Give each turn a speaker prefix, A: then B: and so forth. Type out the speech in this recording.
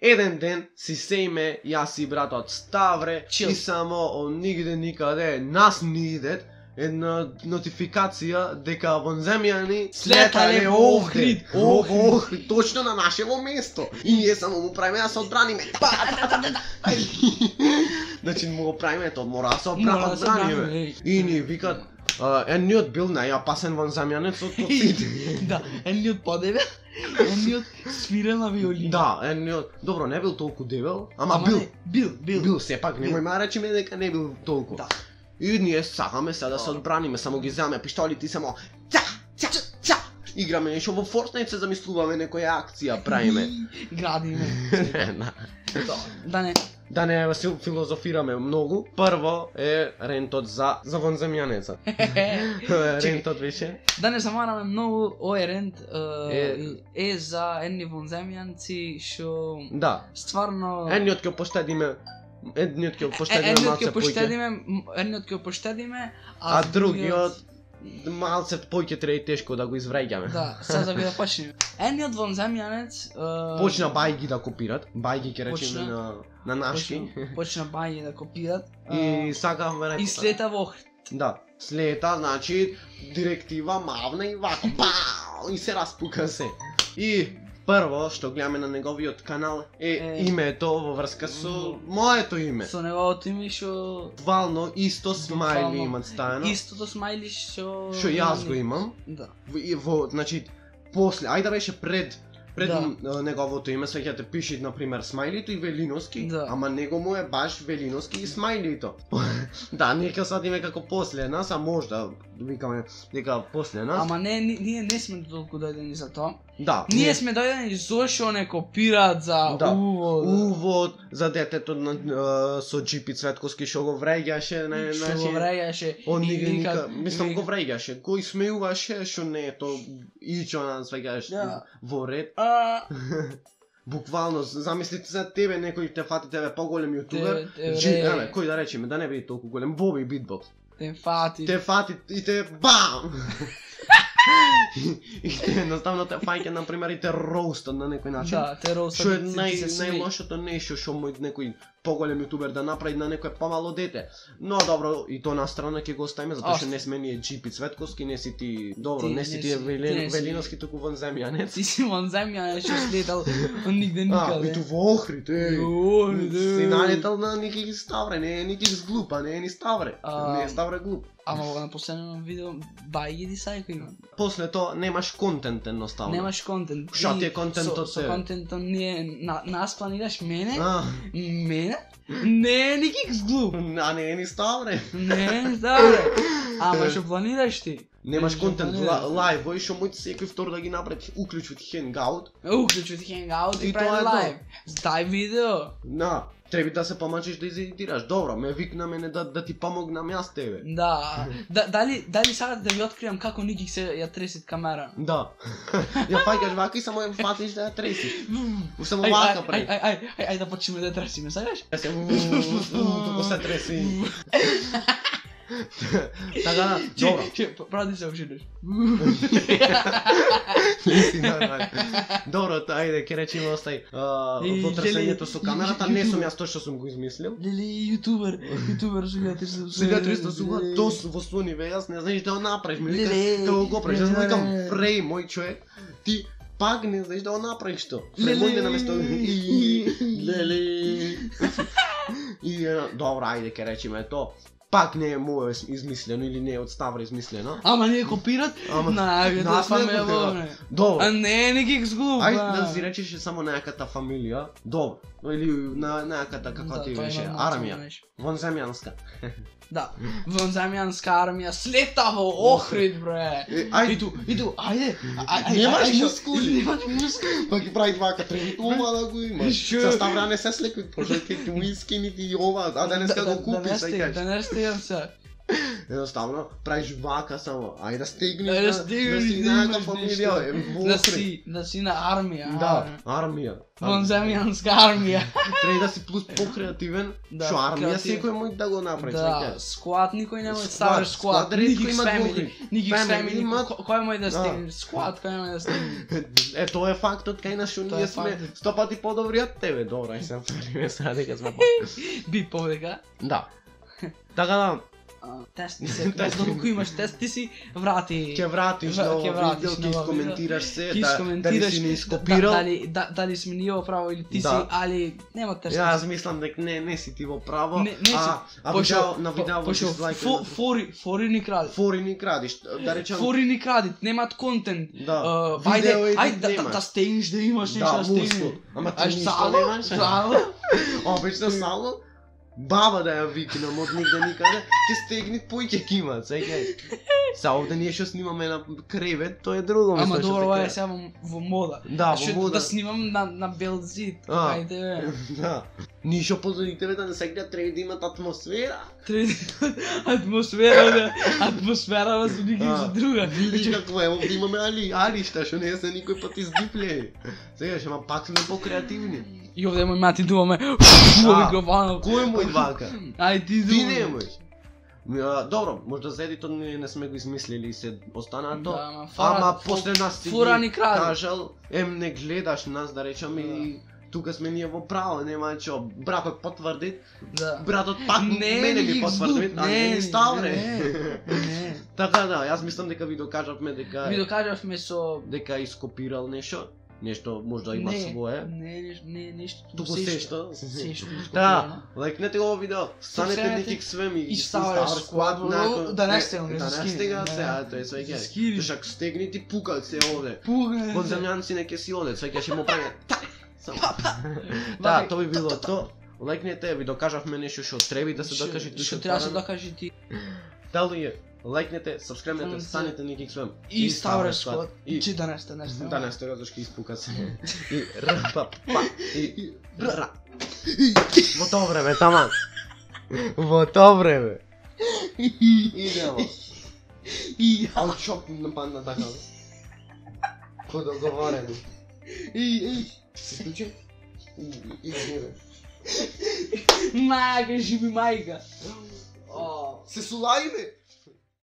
A: Еден ден си сејме јас и братот Ставре и само од нигде никаде нас не идет една нотификација дека вонземјани слетале во Охрид. Охрид, точно на нашево место. И ние само му правиме да се одбраниме. Значи му го правиме, тоа мора да се одбраниме. И ни викат, едниот бил најопасен вонземјанец од сите.
B: Да, едниот подебел, едниот свира на виолина.
A: Да, едниот, добро, не бил толку дебел, ама бил. Бил, сепак, немој ма речеме дека не бил толку.
B: Да.
A: И ние сакаме сега да се одбраниме, само ги земаме пиштолите и само ца. Играме нешто во Fortnite, се замислуваме некоја акција правиме.
B: Градиме.
A: Да не филозофираме многу. Прво е рентот за вонземјанецот. Рентот беше.
B: Да не замараме многу, овој рент е за едни вонземјанци што стварно
A: едниот ќе поштедиме а другиот малце поќе треба тешко да го извреѓаме.
B: Да, сега да го почнеме. Едниот вонземјанец
A: почна бајги да копират, бајги ќе речеме на нашки.
B: Почна бајги да копират.
A: И сакавме
B: и слета во Охрид.
A: Да, слета, значи директива мавна и вака, и се распука се. И прво што гледаме на неговиот канал е името во врска со моето име.
B: Со неговото име што
A: буквално исто смајли имат стајано.
B: Истото смајли што
A: јас го имам.
B: Да.
A: Значи после, ајде да беше пред неговото име, сеќате пише на пример смајлито и Велиновски, ама него му е баш Велиновски и смајлито. Да, ние ќе садиме како после нас, а можда викаме дека после нас.
B: Ама ние не сме толку дојдени за тоа.
A: Да.
B: Ние сме дојдени зошто не копираат за увод.
A: Увод за детето со Джипи Цветковски што го вреѓаше,
B: Што го вреѓаше.
A: Мислам го вреѓаше, го исмеуваше, што не е тоа и што нас веѓаш во ред. Буквално, замислите за тебе, некој те фати тебе поголем јутубер, кој да речеме, да не биде толку голем, Боби Битбокс.
B: Те фати
A: и те бам! И те едноставно те фаќа, например, и те роустат на некој начин.
B: Да, те роустат.
A: Што е најлошото нешто што мој некој поголем јутубер да направи на некој помало дете. Но добро, и то на страна ќе го оставиме, затоа што не сме ние Джипи Цветковски, не си ти, добро, не си ти Велиновски, туку вонземјанец.
B: Ти си вонземјанец што слетал нигде никаде.
A: И ту во Охрид, си налетал на Ники Ставре, не е Ники глупа, не е ни Ставре. Не е Ставре глуп.
B: Ама на последно видео бајги ди сајко има.
A: После тоа немаш контент едноставно.
B: Немаш контент.
A: Што ти е контентот
B: со контентот ние нас планираш мене? Мене? Не, никакс глуп.
A: А не е ни Ставре.
B: Не е ни Ставре. Ама што планираш ти?
A: Немаш контент лайв, вој што мојте секој втор да ги направи, уклучувајќи Hangout.
B: Уклучувајќи Hangout и прави лайв. Дај видео.
A: Да. Треба да се помачиш да изедитираш. Добро, ме викна мене да ти помогнам јас тебе.
B: Да. Дали сакате да ви откриам како Ники се ја треси камера?
A: Да. Ја фаќаш вака и само ја фатиш да ја тресиш. Само вака прави.
B: Ај да почнеме да тресиме, сакаш?
A: Ја се туку се треси. Така, добро.
B: Прави се ушидеш.
A: Добро, ајде, ќе речеме остај во тресењето со камерата, не сум јас тоа што сум го измислил.
B: Леле, јутубер со
A: 1300 суба, то во Сони јас не знаеш да го направиш, како го правиш, јас викам Фреј, мој човек, ти пак не знаеш да го направиш тоа. Фреј на место. Леле. И добро, ајде, ќе речеме тоа. Пак не е мое измислено или не е од Ставра измислено.
B: Ама не копират најаката фамилија.
A: Добро.
B: А не е никакс глуп.
A: Ајде да си речеш само најаката фамилија. Добро. Или најаката каква ти беше армија. Вонземјанска.
B: Да, вонземјанска армија слета во Охрид, бре. Иду, ајде.
A: Немаш мускули. Па ги прави вака, треба ова да го имаш. Со Ставра не се слеки, пошто ќе му искини ти ова, а денеска го купи сајкаш.
B: Денеска се.
A: Jednostavno, praviš vaka samo, ajde da stigneš da si neka familija,
B: da si na armija.
A: Da, armija.
B: Вонземјанска армија.
A: Треба да си плюс покреативен, што армија секој може да го направи.
B: Да, сквад никој нема да ставиш сквад. Никакс фамили. Кој може да стигне сквад, кој може да стигне.
A: Тоа е фактот кај нас што ние сме 100 пати подобри од тебе. Добро, ај сам фалиме сега дека сме.
B: Би повека.
A: Да. Така да,
B: тести се, доколку имаш тест, ти си врати.
A: Ќе вратиш ново видео, ќе искоментираш се, дали си не ископирал.
B: Дали сме ние во право или ти си, али нема тест.
A: Јас мислам дека не си ти во право, на видео во дизлайк.
B: Фори ни кради.
A: Фори ни крадиш, да речам.
B: Фори ни кради, немаат контент.
A: Ајде,
B: да стегнеш да имаш нешто да стегнеш.
A: Ама ти ништо немаш. Обично сало. Баба да ја викнам од нигде никаде, ќе стегни појќе кима, сега. Са овде ние што снимаме на кревет, тоа е друго место.
B: Ама добро, ова е сега во мода.
A: Да, во мода.
B: Да снимам на бел зид, ајде.
A: Да. Ништо позорите да не сега треба да имат атмосфера.
B: Атмосфера за никој за друга.
A: Видиш какво е, овде имаме алишта, што не се никој пат изгипле. Сега ќе ма пак сме покреативни.
B: И овде мој мати думаме во микрофонот.
A: Кој мој вака?
B: Ај ти
A: Ти не можеш. Добро, можда за едитот не сме го измислили и се останато. Ама после нас ти кажал, не гледаш нас да речеме и тука сме ние во право, нема што, братот потврди. Братот пак мене ми потврди, а не ни ставре. Така да, јас мислам дека ви докажавме дека дека ископирал нешто можда има свое.
B: Не, нешто.
A: Туку сешто. Да, лајкнете ово видео. Станете Никик Свем и Ставар Сквад након.
B: Да не стегнете.
A: Да не стегнете, тоа е свеќе. Тушак стегни ти пукат се овде. Вонземјанци не ќе си оде, свеќе ќе му прави. Да, тоа би било то. Лајкнете, ви докажавме нешто што треба да се докаже.
B: Што треба да се докаже ти.
A: Дали лајкнете, сабскрибнете, станете Никик Свем
B: и Ставар Сквад. И че данесте.
A: Данесте разошки испука се. И рпа и ра. Во тоа време, таман. Во тоа време. Идемо. И ал чоп на панда така. Ко договорено. Се случи? И
B: Мајка, живи мајка.
A: Се сулајме.